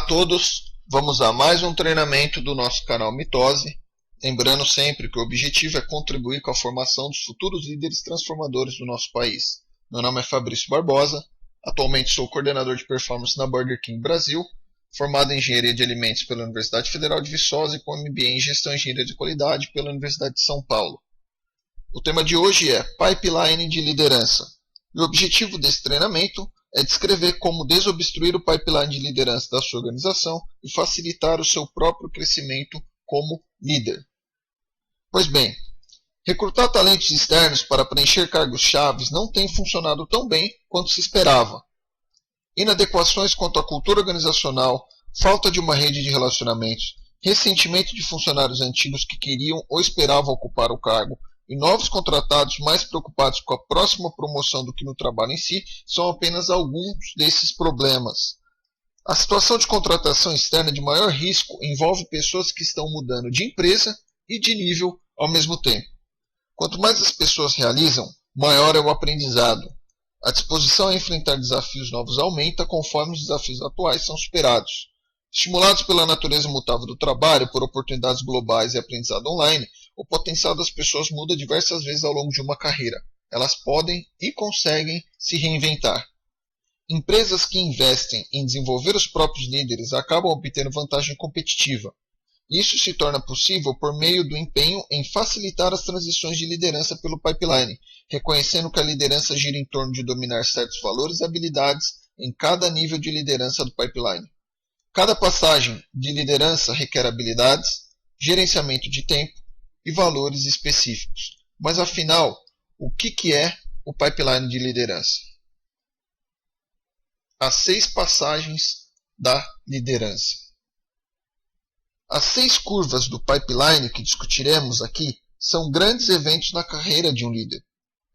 Olá a todos, vamos a mais um treinamento do nosso canal Mitose. Lembrando sempre que o objetivo é contribuir com a formação dos futuros líderes transformadores do nosso país. Meu nome é Fabrício Barbosa, atualmente sou coordenador de performance na Burger King Brasil, formado em Engenharia de Alimentos pela Universidade Federal de Viçosa e com MBA em Gestão e Engenharia de Qualidade pela Universidade de São Paulo. O tema de hoje é Pipeline de Liderança. E o objetivo desse treinamento é descrever como desobstruir o pipeline de liderança da sua organização e facilitar o seu próprio crescimento como líder. Pois bem, recrutar talentos externos para preencher cargos chaves não tem funcionado tão bem quanto se esperava. Inadequações quanto à cultura organizacional, falta de uma rede de relacionamentos, ressentimento de funcionários antigos que queriam ou esperavam ocupar o cargo, e novos contratados mais preocupados com a próxima promoção do que no trabalho em si são apenas alguns desses problemas. A situação de contratação externa de maior risco envolve pessoas que estão mudando de empresa e de nível ao mesmo tempo. Quanto mais as pessoas realizam, maior é o aprendizado. A disposição a enfrentar desafios novos aumenta conforme os desafios atuais são superados. Estimulados pela natureza mutável do trabalho, por oportunidades globais e aprendizado online, o potencial das pessoas muda diversas vezes ao longo de uma carreira. Elas podem e conseguem se reinventar. Empresas que investem em desenvolver os próprios líderes acabam obtendo vantagem competitiva. Isso se torna possível por meio do empenho em facilitar as transições de liderança pelo pipeline, reconhecendo que a liderança gira em torno de dominar certos valores e habilidades em cada nível de liderança do pipeline. Cada passagem de liderança requer habilidades, gerenciamento de tempo e valores específicos. Mas afinal, o que é o pipeline de liderança? As 6 passagens da liderança. As 6 curvas do pipeline que discutiremos aqui são grandes eventos na carreira de um líder.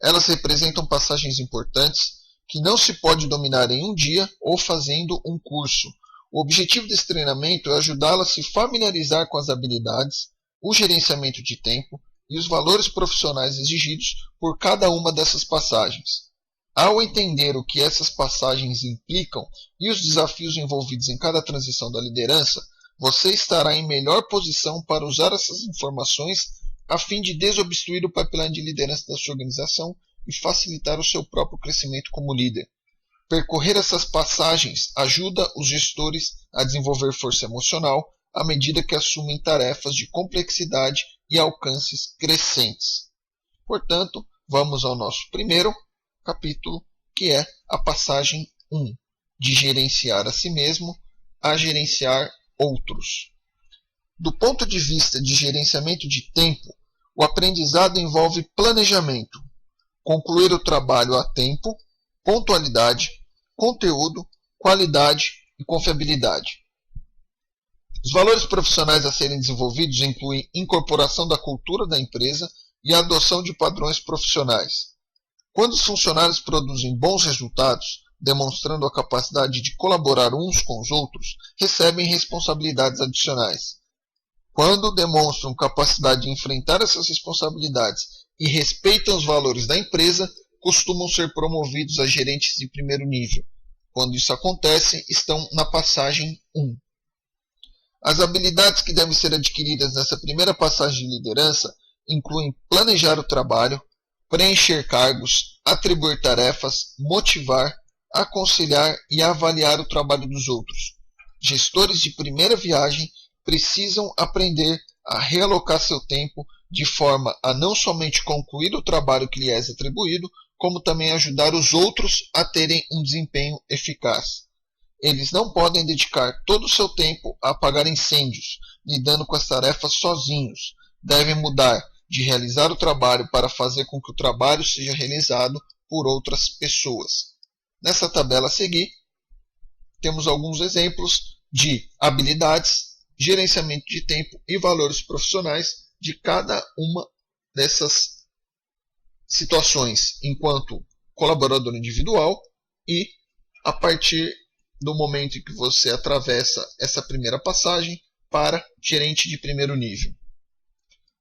Elas representam passagens importantes que não se pode dominar em um dia ou fazendo um curso. O objetivo desse treinamento é ajudá-la a se familiarizar com as habilidades, o gerenciamento de tempo e os valores profissionais exigidos por cada uma dessas passagens. Ao entender o que essas passagens implicam e os desafios envolvidos em cada transição da liderança, você estará em melhor posição para usar essas informações a fim de desobstruir o pipeline de liderança da sua organização e facilitar o seu próprio crescimento como líder. Percorrer essas passagens ajuda os gestores a desenvolver força emocional à medida que assumem tarefas de complexidade e alcances crescentes. Portanto, vamos ao nosso primeiro capítulo, que é a passagem 1, de gerenciar a si mesmo a gerenciar outros. Do ponto de vista de gerenciamento de tempo, o aprendizado envolve planejamento, concluir o trabalho a tempo, pontualidade, conteúdo, qualidade e confiabilidade. Os valores profissionais a serem desenvolvidos incluem incorporação da cultura da empresa e a adoção de padrões profissionais. Quando os funcionários produzem bons resultados, demonstrando a capacidade de colaborar uns com os outros, recebem responsabilidades adicionais. Quando demonstram capacidade de enfrentar essas responsabilidades e respeitam os valores da empresa, costumam ser promovidos a gerentes de primeiro nível. Quando isso acontece, estão na passagem 1. As habilidades que devem ser adquiridas nessa primeira passagem de liderança incluem planejar o trabalho, preencher cargos, atribuir tarefas, motivar, aconselhar e avaliar o trabalho dos outros. Gestores de primeira viagem precisam aprender a realocar seu tempo de forma a não somente concluir o trabalho que lhe é atribuído, como também ajudar os outros a terem um desempenho eficaz. Eles não podem dedicar todo o seu tempo a apagar incêndios, lidando com as tarefas sozinhos. Devem mudar de realizar o trabalho para fazer com que o trabalho seja realizado por outras pessoas. Nessa tabela a seguir, temos alguns exemplos de habilidades, gerenciamento de tempo e valores profissionais de cada uma dessas situações, enquanto colaborador individual e a partir do momento em que você atravessa essa primeira passagem para gerente de primeiro nível.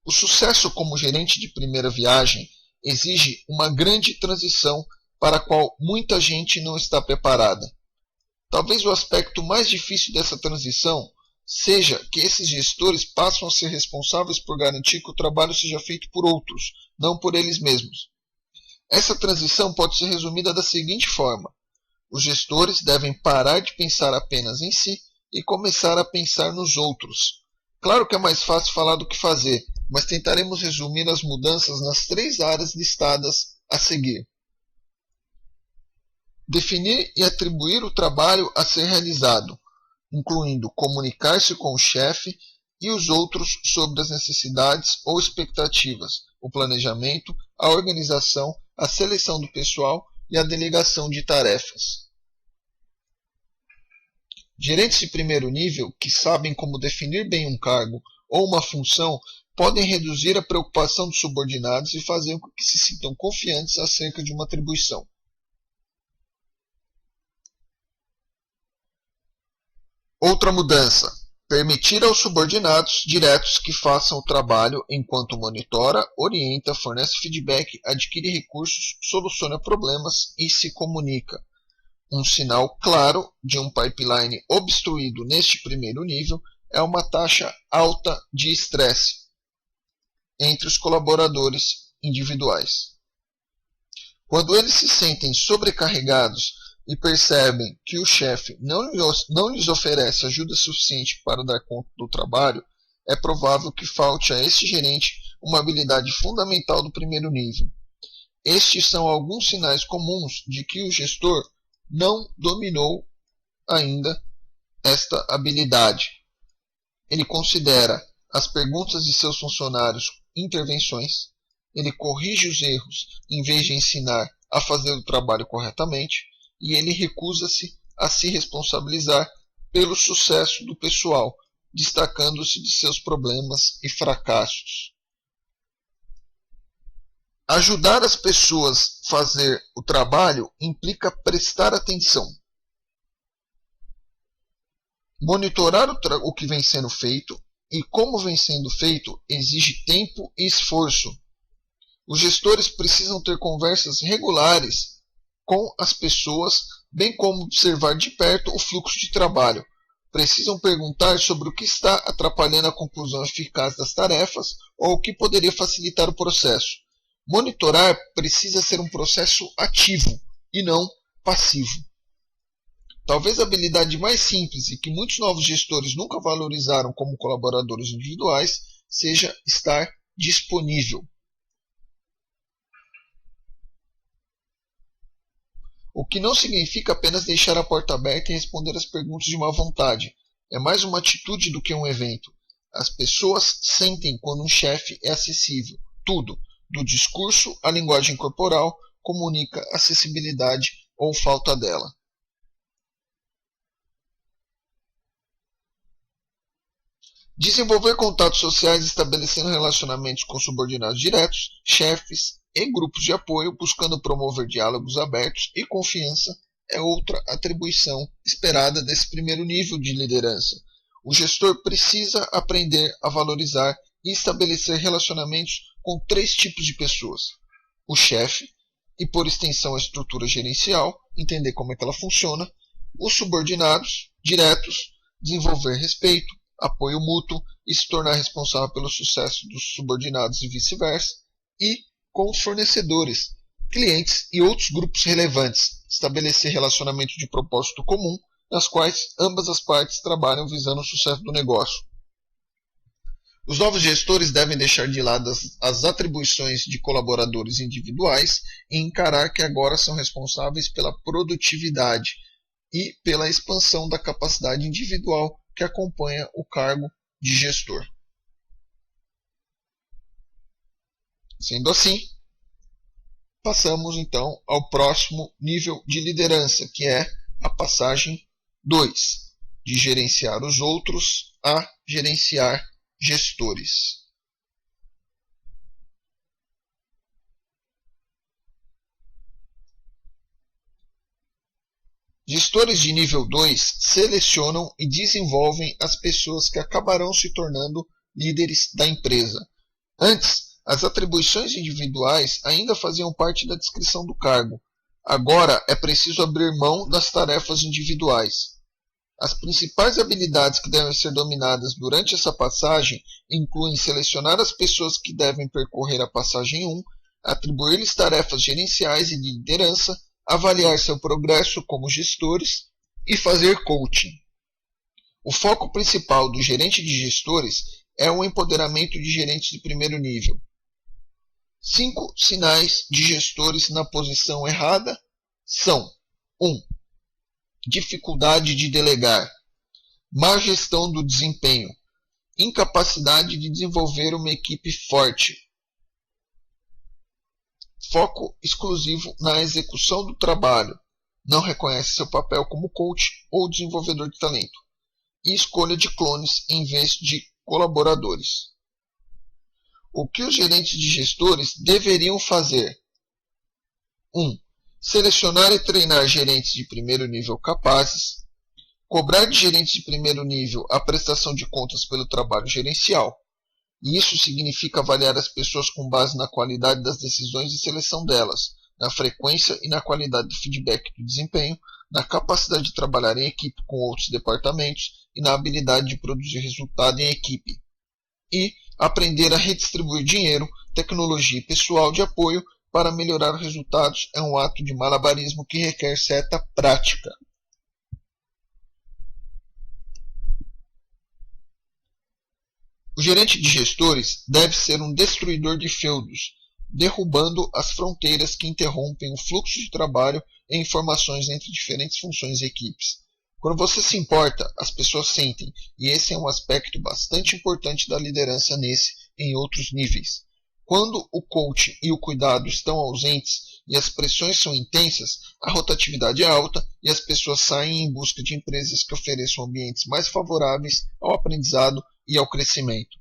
O sucesso como gerente de primeira viagem exige uma grande transição para a qual muita gente não está preparada. Talvez o aspecto mais difícil dessa transição seja que esses gestores passam a ser responsáveis por garantir que o trabalho seja feito por outros, não por eles mesmos. Essa transição pode ser resumida da seguinte forma: os gestores devem parar de pensar apenas em si e começar a pensar nos outros. Claro que é mais fácil falar do que fazer, mas tentaremos resumir as mudanças nas 3 áreas listadas a seguir. Definir e atribuir o trabalho a ser realizado, incluindo comunicar-se com o chefe e os outros sobre as necessidades ou expectativas, o planejamento, a organização, a seleção do pessoal e a delegação de tarefas. Gerentes de primeiro nível, que sabem como definir bem um cargo ou uma função, podem reduzir a preocupação dos subordinados e fazer com que se sintam confiantes acerca de uma atribuição. Outra mudança: permitir aos subordinados diretos que façam o trabalho enquanto monitora, orienta, fornece feedback, adquire recursos, soluciona problemas e se comunica. Um sinal claro de um pipeline obstruído neste primeiro nível é uma taxa alta de estresse entre os colaboradores individuais. Quando eles se sentem sobrecarregados e percebem que o chefe não lhes oferece ajuda suficiente para dar conta do trabalho, é provável que falte a este gerente uma habilidade fundamental do primeiro nível. Estes são alguns sinais comuns de que o gestor não dominou ainda esta habilidade. Ele considera as perguntas de seus funcionários intervenções, ele corrige os erros em vez de ensinar a fazer o trabalho corretamente, e ele recusa-se a se responsabilizar pelo sucesso do pessoal, destacando-se de seus problemas e fracassos. Ajudar as pessoas a fazer o trabalho implica prestar atenção. Monitorar o que vem sendo feito e como vem sendo feito exige tempo e esforço. Os gestores precisam ter conversas regulares com as pessoas, bem como observar de perto o fluxo de trabalho. Precisam perguntar sobre o que está atrapalhando a conclusão eficaz das tarefas ou o que poderia facilitar o processo. Monitorar precisa ser um processo ativo e não passivo. Talvez a habilidade mais simples e que muitos novos gestores nunca valorizaram como colaboradores individuais seja estar disponível. O que não significa apenas deixar a porta aberta e responder às perguntas de má vontade. É mais uma atitude do que um evento. As pessoas sentem quando um chefe é acessível. Tudo, do discurso à linguagem corporal, comunica acessibilidade ou falta dela. Desenvolver contatos sociais estabelecendo relacionamentos com subordinados diretos, chefes e grupos de apoio, buscando promover diálogos abertos e confiança, é outra atribuição esperada desse primeiro nível de liderança. O gestor precisa aprender a valorizar e estabelecer relacionamentos com 3 tipos de pessoas: o chefe, e por extensão a estrutura gerencial, entender como é que ela funciona; os subordinados diretos, desenvolver respeito, apoio mútuo e se tornar responsável pelo sucesso dos subordinados e vice-versa; e com os fornecedores, clientes e outros grupos relevantes, estabelecer relacionamentos de propósito comum, nas quais ambas as partes trabalham visando o sucesso do negócio. Os novos gestores devem deixar de lado as atribuições de colaboradores individuais e encarar que agora são responsáveis pela produtividade e pela expansão da capacidade individual que acompanha o cargo de gestor. Sendo assim, passamos então ao próximo nível de liderança, que é a passagem 2, de gerenciar os outros a gerenciar gestores. Gestores de nível 2 selecionam e desenvolvem as pessoas que acabarão se tornando líderes da empresa. Antes, as atribuições individuais ainda faziam parte da descrição do cargo. Agora é preciso abrir mão das tarefas individuais. As principais habilidades que devem ser dominadas durante essa passagem incluem selecionar as pessoas que devem percorrer a passagem 1, atribuir-lhes tarefas gerenciais e de liderança, avaliar seu progresso como gestores e fazer coaching. O foco principal do gerente de gestores é o empoderamento de gerentes de primeiro nível. 5 sinais de gestores na posição errada são: 1. Dificuldade de delegar, má gestão do desempenho, incapacidade de desenvolver uma equipe forte, foco exclusivo na execução do trabalho, não reconhece seu papel como coach ou desenvolvedor de talento, e escolha de clones em vez de colaboradores. O que os gerentes de gestores deveriam fazer? 1. Selecionar e treinar gerentes de primeiro nível capazes. Cobrar de gerentes de primeiro nível a prestação de contas pelo trabalho gerencial. E isso significa avaliar as pessoas com base na qualidade das decisões e seleção delas, na frequência e na qualidade do feedback do desempenho, na capacidade de trabalhar em equipe com outros departamentos e na habilidade de produzir resultado em equipe. E aprender a redistribuir dinheiro, tecnologia e pessoal de apoio para melhorar resultados é um ato de malabarismo que requer certa prática. O gerente de gestores deve ser um destruidor de feudos, derrubando as fronteiras que interrompem o fluxo de trabalho e informações entre diferentes funções e equipes. Quando você se importa, as pessoas sentem, e esse é um aspecto bastante importante da liderança nesse e em outros níveis. Quando o coaching e o cuidado estão ausentes e as pressões são intensas, a rotatividade é alta e as pessoas saem em busca de empresas que ofereçam ambientes mais favoráveis ao aprendizado e ao crescimento.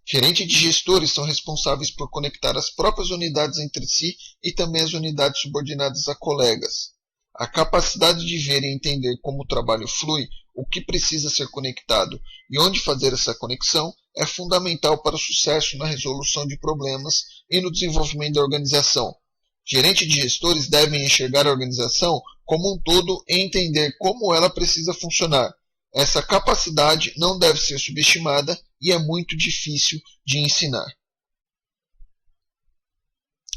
Gerentes de gestores são responsáveis por conectar as próprias unidades entre si e também as unidades subordinadas a colegas. A capacidade de ver e entender como o trabalho flui, o que precisa ser conectado e onde fazer essa conexão é fundamental para o sucesso na resolução de problemas e no desenvolvimento da organização. Gerentes de gestores devem enxergar a organização como um todo e entender como ela precisa funcionar. Essa capacidade não deve ser subestimada e é muito difícil de ensinar.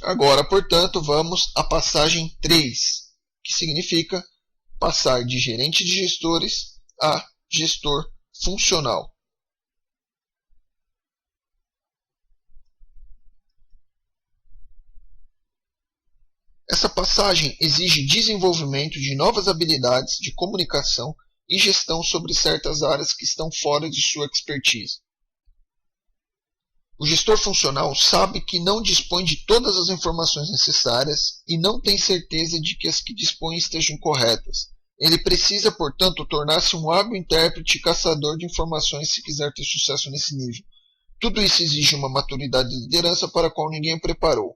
Agora, portanto, vamos à passagem 3, que significa passar de gerente de gestores a gestor funcional. Essa passagem exige desenvolvimento de novas habilidades de comunicação e gestão sobre certas áreas que estão fora de sua expertise. O gestor funcional sabe que não dispõe de todas as informações necessárias e não tem certeza de que as que dispõe estejam corretas. Ele precisa, portanto, tornar-se um hábil intérprete e caçador de informações se quiser ter sucesso nesse nível. Tudo isso exige uma maturidade de liderança para a qual ninguém o preparou.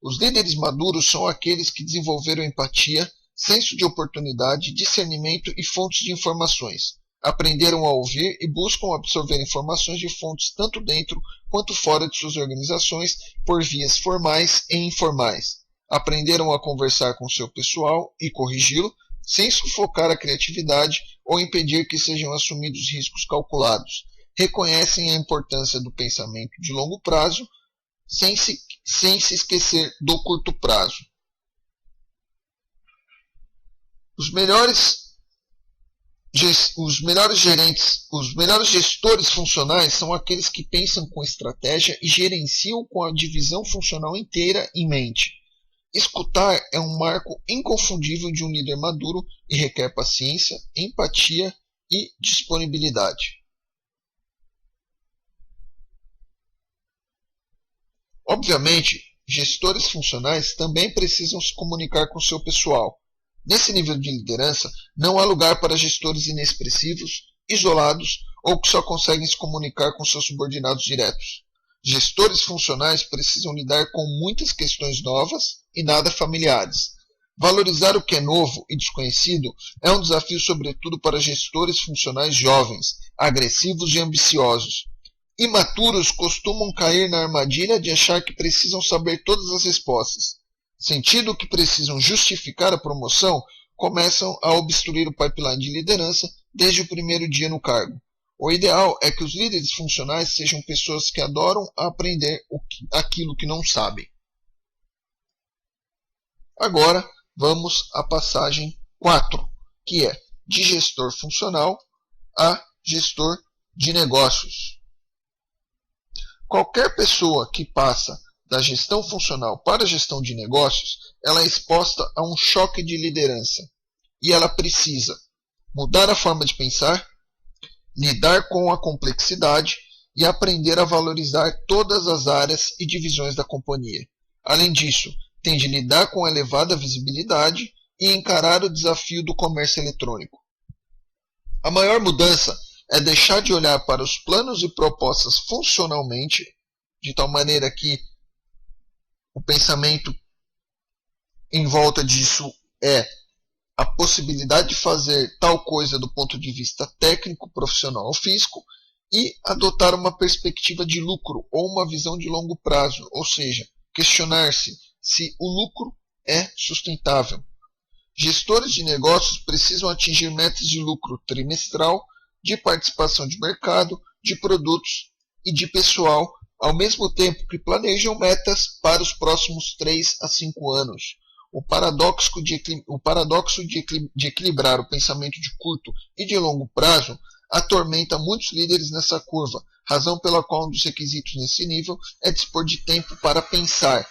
Os líderes maduros são aqueles que desenvolveram empatia, senso de oportunidade, discernimento e fontes de informações. Aprenderam a ouvir e buscam absorver informações de fontes tanto dentro quanto fora de suas organizações por vias formais e informais. Aprenderam a conversar com seu pessoal e corrigi-lo, sem sufocar a criatividade ou impedir que sejam assumidos riscos calculados. Reconhecem a importância do pensamento de longo prazo, sem se esquecer do curto prazo. Os melhores gestores funcionais são aqueles que pensam com estratégia e gerenciam com a divisão funcional inteira em mente. Escutar é um marco inconfundível de um líder maduro e requer paciência, empatia e disponibilidade. Obviamente, gestores funcionais também precisam se comunicar com seu pessoal. Nesse nível de liderança, não há lugar para gestores inexpressivos, isolados ou que só conseguem se comunicar com seus subordinados diretos. Gestores funcionais precisam lidar com muitas questões novas e nada familiares. Valorizar o que é novo e desconhecido é um desafio sobretudo para gestores funcionais jovens, agressivos e ambiciosos. Imaturos costumam cair na armadilha de achar que precisam saber todas as respostas. sentindo que precisam justificar a promoção, começam a obstruir o pipeline de liderança desde o primeiro dia no cargo. O ideal é que os líderes funcionais sejam pessoas que adoram aprender aquilo que não sabem. Agora, vamos à passagem 4, que é de gestor funcional a gestor de negócios. Qualquer pessoa que passa da gestão funcional para a gestão de negócios, ela é exposta a um choque de liderança. E ela precisa mudar a forma de pensar, lidar com a complexidade e aprender a valorizar todas as áreas e divisões da companhia. Além disso, tem de lidar com a elevada visibilidade e encarar o desafio do comércio eletrônico. A maior mudança é deixar de olhar para os planos e propostas funcionalmente, de tal maneira que o pensamento em volta disso é a possibilidade de fazer tal coisa do ponto de vista técnico, profissional ou físico, e adotar uma perspectiva de lucro ou uma visão de longo prazo, ou seja, questionar-se se o lucro é sustentável. Gestores de negócios precisam atingir metas de lucro trimestral, de participação de mercado, de produtos e de pessoal, ao mesmo tempo que planejam metas para os próximos 3 a 5 anos. O paradoxo de equilibrar o pensamento de curto e de longo prazo atormenta muitos líderes nessa curva, razão pela qual um dos requisitos nesse nível é dispor de tempo para pensar.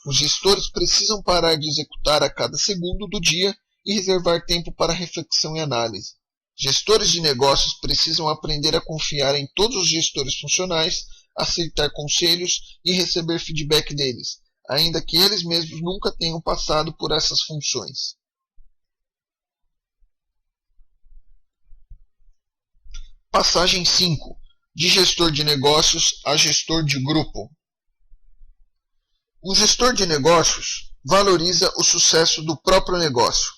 Os gestores precisam parar de executar a cada segundo do dia e reservar tempo para reflexão e análise. Gestores de negócios precisam aprender a confiar em todos os gestores funcionais, aceitar conselhos e receber feedback deles, ainda que eles mesmos nunca tenham passado por essas funções. Passagem 5. De gestor de negócios a gestor de grupo. O gestor de negócios valoriza o sucesso do próprio negócio.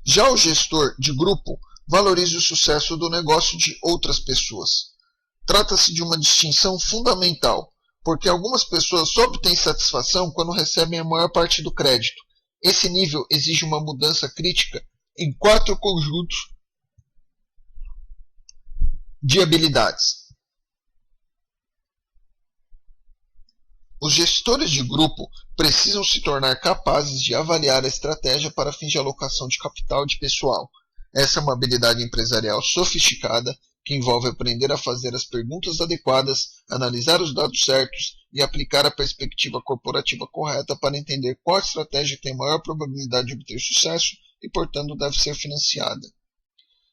Já o gestor de grupo valoriza o sucesso do negócio de outras pessoas. Trata-se de uma distinção fundamental, porque algumas pessoas só obtêm satisfação quando recebem a maior parte do crédito. Esse nível exige uma mudança crítica em 4 conjuntos de habilidades. Os gestores de grupo precisam se tornar capazes de avaliar a estratégia para fins de alocação de capital de pessoal. Essa é uma habilidade empresarial sofisticada que envolve aprender a fazer as perguntas adequadas, analisar os dados certos e aplicar a perspectiva corporativa correta para entender qual estratégia tem maior probabilidade de obter sucesso e, portanto, deve ser financiada.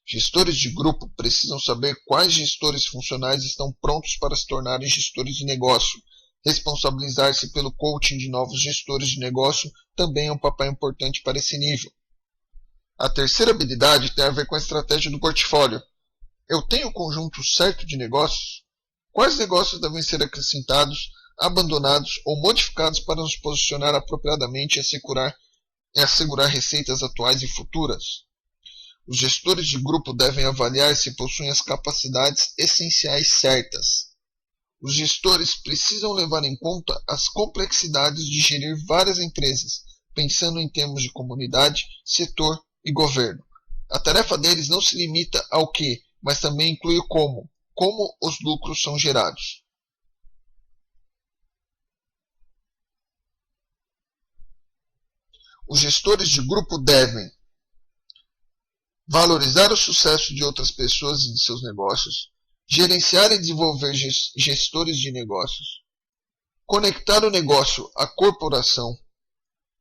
Gestores de grupo precisam saber quais gestores funcionais estão prontos para se tornarem gestores de negócio. Responsabilizar-se pelo coaching de novos gestores de negócio também é um papel importante para esse nível. A terceira habilidade tem a ver com a estratégia do portfólio. Eu tenho o conjunto certo de negócios? Quais negócios devem ser acrescentados, abandonados ou modificados para nos posicionar apropriadamente e assegurar receitas atuais e futuras? Os gestores de grupo devem avaliar se possuem as capacidades essenciais certas. Os gestores precisam levar em conta as complexidades de gerir várias empresas, pensando em termos de comunidade, setor e governo. A tarefa deles não se limita ao que, mas também inclui o como os lucros são gerados. Os gestores de grupo devem valorizar o sucesso de outras pessoas e de seus negócios, gerenciar e desenvolver gestores de negócios, conectar o negócio à corporação,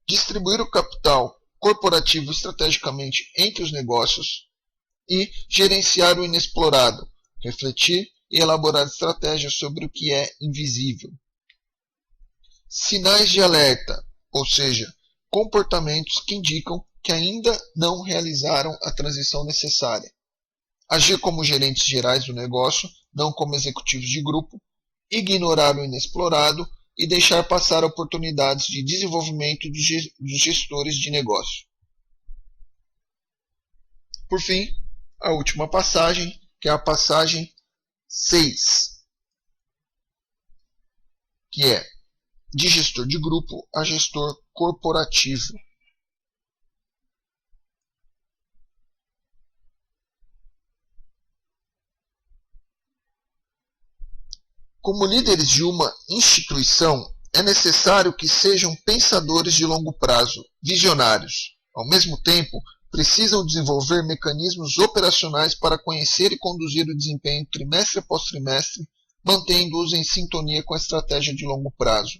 distribuir o capital corporativo estrategicamente entre os negócios e gerenciar o inexplorado, refletir e elaborar estratégias sobre o que é invisível. Sinais de alerta, ou seja, comportamentos que indicam que ainda não realizaram a transição necessária. Agir como gerentes gerais do negócio, não como executivos de grupo, ignorar o inexplorado e deixar passar oportunidades de desenvolvimento dos gestores de negócio. Por fim, a última passagem, que é a passagem 6. que é de gestor de grupo a gestor corporativo. Como líderes de uma instituição, é necessário que sejam pensadores de longo prazo, visionários. Ao mesmo tempo, precisam desenvolver mecanismos operacionais para conhecer e conduzir o desempenho trimestre após trimestre, mantendo-os em sintonia com a estratégia de longo prazo.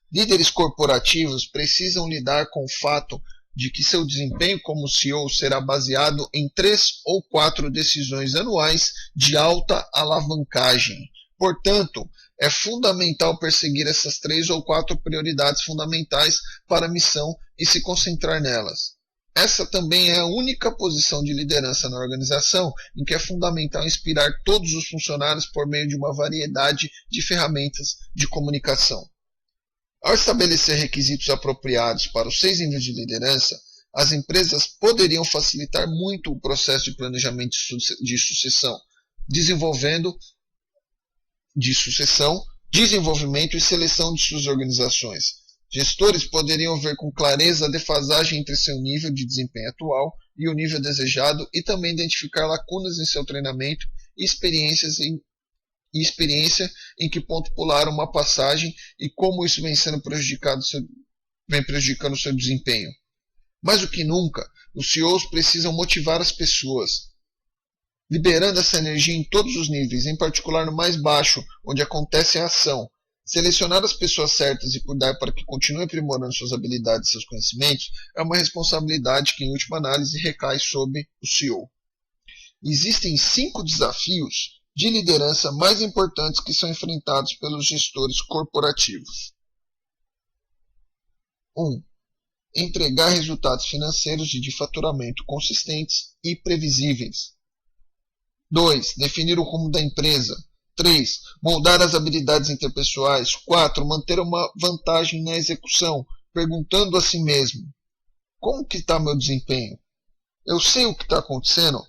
Líderes corporativos precisam lidar com o fato de que seu desempenho como CEO será baseado em 3 ou 4 decisões anuais de alta alavancagem. Portanto, é fundamental perseguir essas 3 ou 4 prioridades fundamentais para a missão e se concentrar nelas. Essa também é a única posição de liderança na organização em que é fundamental inspirar todos os funcionários por meio de uma variedade de ferramentas de comunicação. Ao estabelecer requisitos apropriados para os 6 níveis de liderança, as empresas poderiam facilitar muito o processo de planejamento de sucessão, desenvolvimento e seleção de suas organizações. Gestores poderiam ver com clareza a defasagem entre seu nível de desempenho atual e o nível desejado e também identificar lacunas em seu treinamento e experiência em que ponto pular uma passagem e como isso vem prejudicando seu desempenho. Mais do que nunca, os CEOs precisam motivar as pessoas, liberando essa energia em todos os níveis, em particular no mais baixo, onde acontece a ação. Selecionar as pessoas certas e cuidar para que continuem aprimorando suas habilidades e seus conhecimentos é uma responsabilidade que, em última análise, recai sobre o CEO. Existem 5 desafios de liderança mais importantes que são enfrentados pelos gestores corporativos. 1. Entregar resultados financeiros e de faturamento consistentes e previsíveis. 2. Definir o rumo da empresa. 3. Moldar as habilidades interpessoais. 4. Manter uma vantagem na execução, perguntando a si mesmo: como que está meu desempenho? Eu sei o que está acontecendo?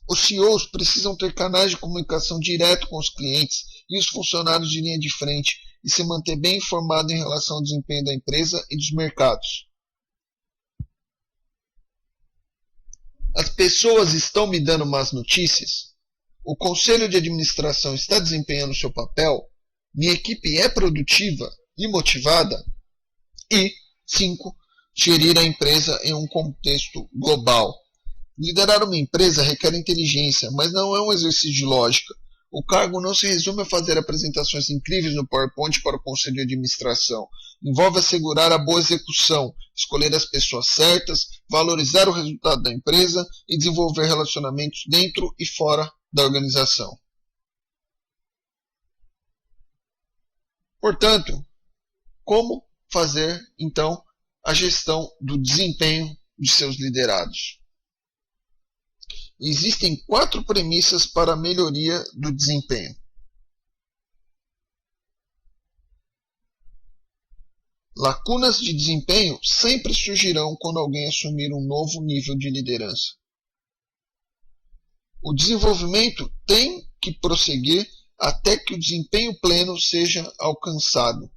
Os CEOs precisam ter canais de comunicação direto com os clientes e os funcionários de linha de frente e se manter bem informado em relação ao desempenho da empresa e dos mercados. As pessoas estão me dando más notícias? O conselho de administração está desempenhando seu papel? Minha equipe é produtiva e motivada? E 5. Gerir a empresa em um contexto global. Liderar uma empresa requer inteligência, mas não é um exercício de lógica. O cargo não se resume a fazer apresentações incríveis no PowerPoint para o conselho de administração. Envolve assegurar a boa execução, escolher as pessoas certas, valorizar o resultado da empresa e desenvolver relacionamentos dentro e fora da organização. Portanto, como fazer, então, a gestão do desempenho de seus liderados? Existem 4 premissas para a melhoria do desempenho. Lacunas de desempenho sempre surgirão quando alguém assumir um novo nível de liderança. O desenvolvimento tem que prosseguir até que o desempenho pleno seja alcançado.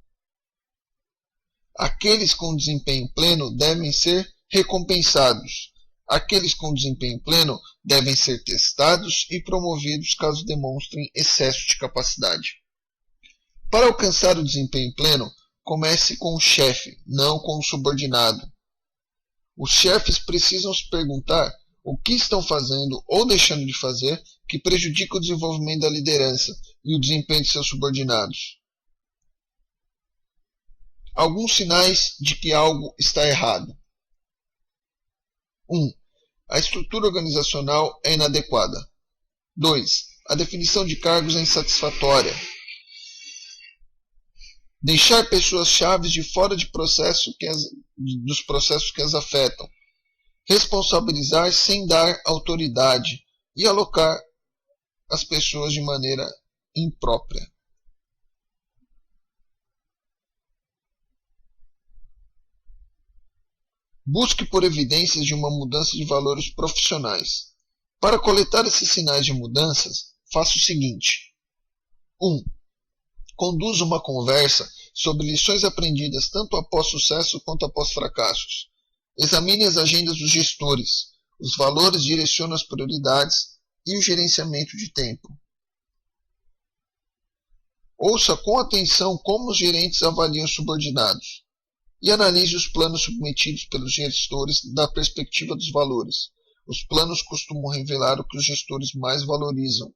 Aqueles com desempenho pleno devem ser recompensados. Aqueles com desempenho pleno devem ser testados e promovidos caso demonstrem excesso de capacidade. Para alcançar o desempenho pleno, comece com o chefe, não com o subordinado. Os chefes precisam se perguntar o que estão fazendo ou deixando de fazer que prejudica o desenvolvimento da liderança e o desempenho de seus subordinados. Alguns sinais de que algo está errado. 1. A estrutura organizacional é inadequada. 2. A definição de cargos é insatisfatória. Deixar pessoas-chave de fora dos processos que as afetam. Responsabilizar sem dar autoridade e alocar as pessoas de maneira imprópria. Busque por evidências de uma mudança de valores profissionais. Para coletar esses sinais de mudanças, faça o seguinte. 1. Conduza uma conversa sobre lições aprendidas tanto após sucesso quanto após fracassos. Examine as agendas dos gestores. Os valores direcionam as prioridades e o gerenciamento de tempo. Ouça com atenção como os gerentes avaliam os subordinados e analise os planos submetidos pelos gestores da perspectiva dos valores. Os planos costumam revelar o que os gestores mais valorizam.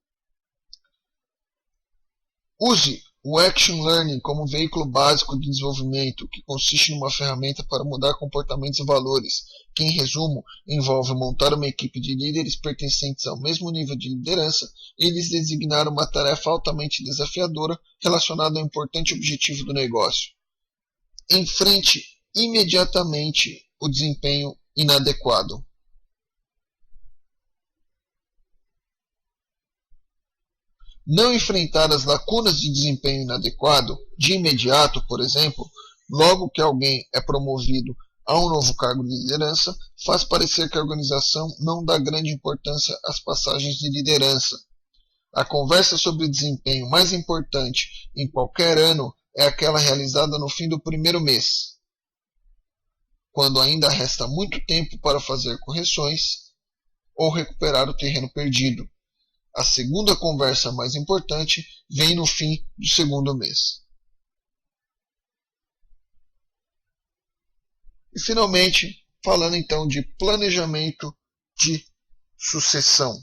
Use o Action Learning como veículo básico de desenvolvimento, que consiste numa ferramenta para mudar comportamentos e valores, que, em resumo, envolve montar uma equipe de líderes pertencentes ao mesmo nível de liderança e lhes designar uma tarefa altamente desafiadora relacionada ao importante objetivo do negócio. Enfrente imediatamente o desempenho inadequado. Não enfrentar as lacunas de desempenho inadequado de imediato, por exemplo, logo que alguém é promovido a um novo cargo de liderança, faz parecer que a organização não dá grande importância às passagens de liderança. A conversa sobre desempenho mais importante em qualquer ano é aquela realizada no fim do primeiro mês, quando ainda resta muito tempo para fazer correções ou recuperar o terreno perdido. A segunda conversa mais importante vem no fim do segundo mês. E finalmente, falando então de planejamento de sucessão.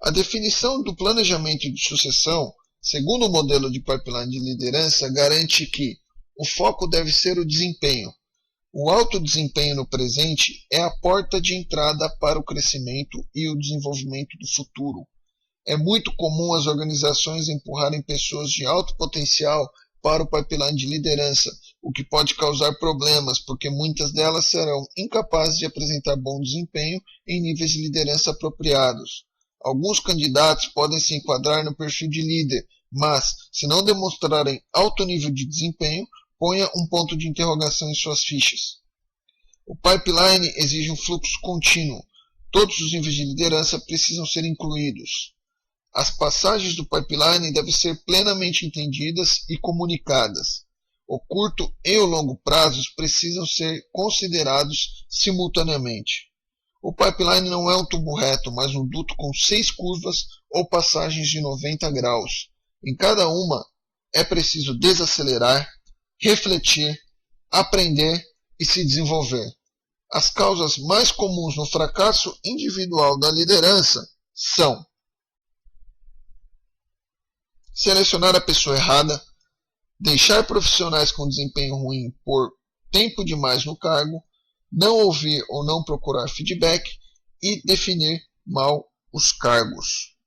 A definição do planejamento de sucessão, segundo o modelo de pipeline de liderança, garante que o foco deve ser o desempenho. O alto desempenho no presente é a porta de entrada para o crescimento e o desenvolvimento do futuro. É muito comum as organizações empurrarem pessoas de alto potencial para o pipeline de liderança, o que pode causar problemas, porque muitas delas serão incapazes de apresentar bom desempenho em níveis de liderança apropriados. Alguns candidatos podem se enquadrar no perfil de líder, mas, se não demonstrarem alto nível de desempenho, ponha um ponto de interrogação em suas fichas. O pipeline exige um fluxo contínuo. Todos os níveis de liderança precisam ser incluídos. As passagens do pipeline devem ser plenamente entendidas e comunicadas. O curto e o longo prazos precisam ser considerados simultaneamente. O pipeline não é um tubo reto, mas um duto com 6 curvas ou passagens de 90 graus. Em cada uma, é preciso desacelerar, refletir, aprender e se desenvolver. As causas mais comuns no fracasso individual da liderança são: selecionar a pessoa errada, deixar profissionais com desempenho ruim por tempo demais no cargo, não ouvir ou não procurar feedback e definir mal os cargos.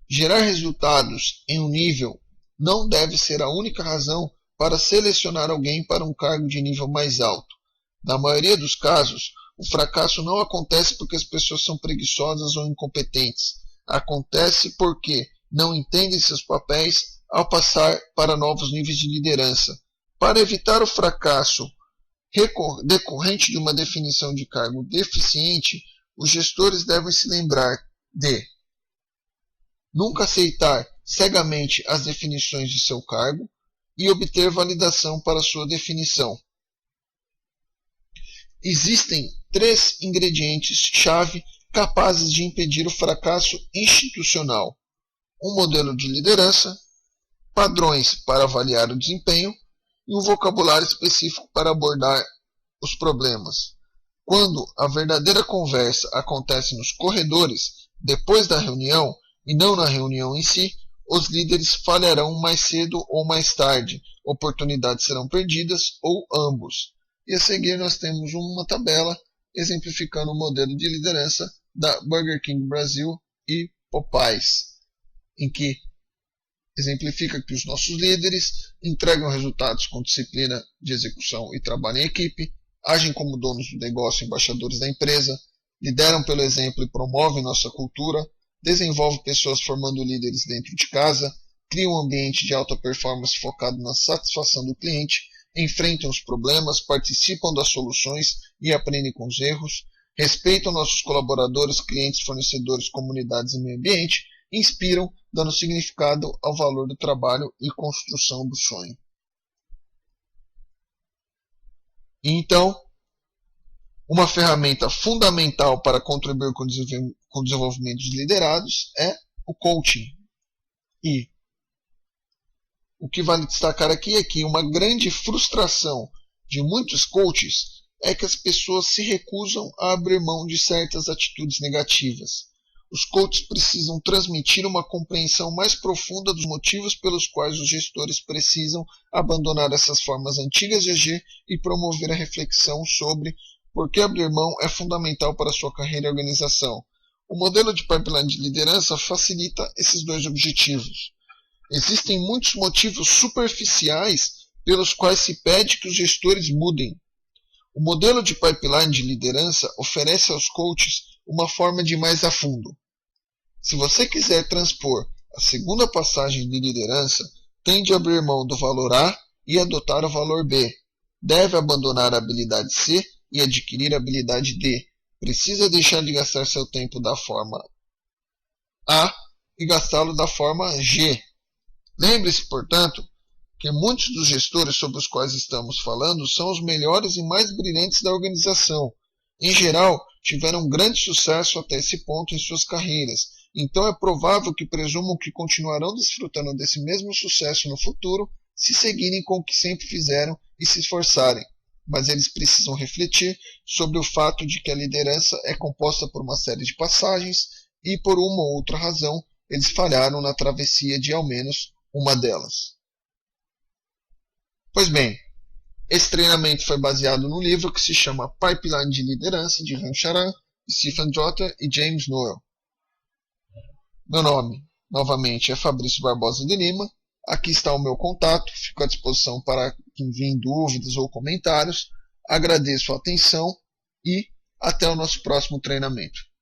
Gerar resultados em um nível não deve ser a única razão para selecionar alguém para um cargo de nível mais alto. Na maioria dos casos, o fracasso não acontece porque as pessoas são preguiçosas ou incompetentes. Acontece porque não entendem seus papéis ao passar para novos níveis de liderança. Para evitar o fracasso decorrente de uma definição de cargo deficiente, os gestores devem se lembrar de nunca aceitar cegamente as definições de seu cargo e obter validação para sua definição. Existem 3 ingredientes-chave capazes de impedir o fracasso institucional: um modelo de liderança, padrões para avaliar o desempenho e um vocabulário específico para abordar os problemas. Quando a verdadeira conversa acontece nos corredores, depois da reunião, e não na reunião em si, os líderes falharão mais cedo ou mais tarde, oportunidades serão perdidas ou ambos. E a seguir nós temos uma tabela exemplificando o modelo de liderança da Burger King Brasil e Popeyes, em que exemplifica que os nossos líderes entregam resultados com disciplina de execução e trabalho em equipe, agem como donos do negócio e embaixadores da empresa, lideram pelo exemplo e promovem nossa cultura, desenvolve pessoas formando líderes dentro de casa, cria um ambiente de alta performance focado na satisfação do cliente, enfrentam os problemas, participam das soluções e aprendem com os erros, respeitam nossos colaboradores, clientes, fornecedores, comunidades e meio ambiente, inspiram, dando significado ao valor do trabalho e construção do sonho. Então, uma ferramenta fundamental para contribuir com o desenvolvimento dos liderados é o coaching. E o que vale destacar aqui é que uma grande frustração de muitos coaches é que as pessoas se recusam a abrir mão de certas atitudes negativas. Os coaches precisam transmitir uma compreensão mais profunda dos motivos pelos quais os gestores precisam abandonar essas formas antigas de agir e promover a reflexão sobre por que abrir mão é fundamental para a sua carreira e organização. O modelo de pipeline de liderança facilita esses dois objetivos. Existem muitos motivos superficiais pelos quais se pede que os gestores mudem. O modelo de pipeline de liderança oferece aos coaches uma forma de ir mais a fundo. Se você quiser transpor a segunda passagem de liderança, tem de abrir mão do valor A e adotar o valor B. Deve abandonar a habilidade C e adquirir a habilidade D. Precisa deixar de gastar seu tempo da forma A e gastá-lo da forma G. Lembre-se, portanto, que muitos dos gestores sobre os quais estamos falando são os melhores e mais brilhantes da organização. Em geral, tiveram grande sucesso até esse ponto em suas carreiras, então é provável que presumam que continuarão desfrutando desse mesmo sucesso no futuro se seguirem com o que sempre fizeram e se esforçarem. Mas eles precisam refletir sobre o fato de que a liderança é composta por uma série de passagens e, por uma ou outra razão, eles falharam na travessia de ao menos uma delas. Pois bem, esse treinamento foi baseado no livro que se chama Pipeline de Liderança, de Ram Charan, Stephen Jotter e James Noel. Meu nome, novamente, é Fabrício Barbosa de Lima. Aqui está o meu contato, fico à disposição para quem enviem dúvidas ou comentários. Agradeço a atenção e até o nosso próximo treinamento.